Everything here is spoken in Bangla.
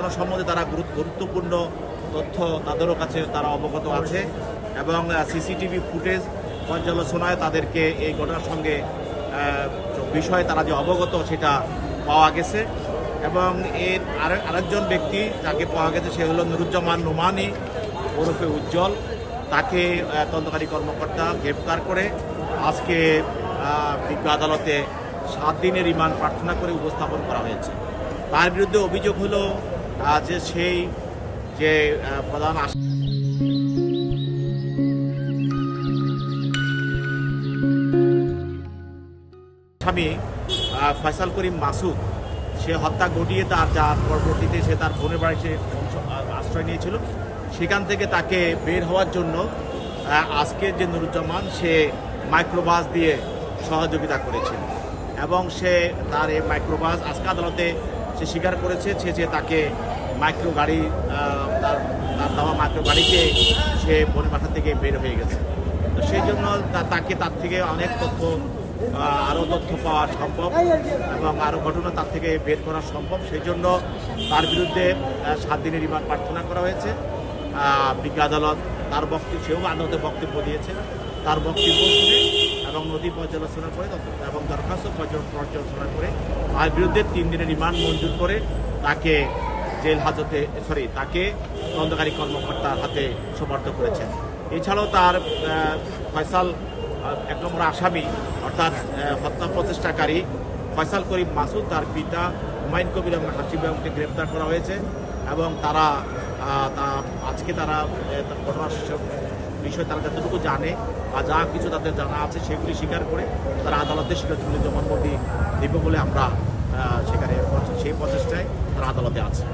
ঘটনা সম্বন্ধে তারা গুরুত্বপূর্ণ তথ্য তাদেরও কাছে তারা অবগত আছে এবং সিসিটিভি ফুটেজ পর্যালোচনায় তাদেরকে এই ঘটনার সঙ্গে বিষয়ে তারা যে অবগত সেটা পাওয়া গেছে এবং এর আরেকজন ব্যক্তি যাকে পাওয়া গেছে সে হলো নুরুজ্জামান নোমানি ওরফে উজ্জ্বল। তাকে তদন্তকারী কর্মকর্তা গ্রেপ্তার করে আজকে বিজ্ঞ আদালতে 7 দিনের রিমান্ড প্রার্থনা করে উপস্থাপন করা হয়েছে। তার বিরুদ্ধে অভিযোগ হলো যে সেই যে প্রধান আসামি ফয়সাল করিম মাসুদ সে হত্যা ঘটিয়ে যার পরবর্তীতে সে তার বোনের বাড়িতে আশ্রয় নিয়েছিল, সেখান থেকে তাকে বের হওয়ার জন্য আজকের যে নুরুজ্জামান সে মাইক্রোবাস দিয়ে সহযোগিতা করেছিল এবং সে তার এই মাইক্রোবাস আজকে আদালতে সে স্বীকার করেছে যে তাকে মাইক্রো গাড়ি তার দেওয়া মাইক্রো গাড়িতে সে বোনের বাসা থেকে বের হয়ে গেছে। তো সেই জন্য তাকে তার থেকে অনেক তথ্য আরও তথ্য পাওয়া সম্ভব এবং আরও ঘটনা তার থেকে বের করা সম্ভব। সেই জন্য তার বিরুদ্ধে 7 দিনের রিমান্ড প্রার্থনা করা হয়েছে। বিজ্ঞ আদালত তার সেও আদালতে বক্তব্য দিয়েছে, তার বক্তব্য শুনে এবং নথি পর্যালোচনা করে এবং দরখাস্ত পর্যালোচনা করে তার বিরুদ্ধে 3 দিনের রিমান্ড মঞ্জুর করে তাকে জেল হাজতে তাকে তদন্তকারী কর্মকর্তার হাতে সোপর্দ করেছেন। এছাড়াও তার ফয়সাল 1 নম্বর আসামি অর্থাৎ হত্যা প্রচেষ্টাকারী ফয়সাল করিম মাসুদ তার পিতা হুমায়ুন কবির এবং হাসিব বেগমকে গ্রেপ্তার করা হয়েছে এবং তারা আজকে তারা ঘটনার বিষয়ে তারা যতটুকু জানে বা যা কিছু তাদের জানা আছে সেগুলি স্বীকার করে তারা আদালতে সেগুলি জবানবন্দি দেবে বলে আমরা সেখানে সেই প্রচেষ্টায় তারা আদালতে আছে।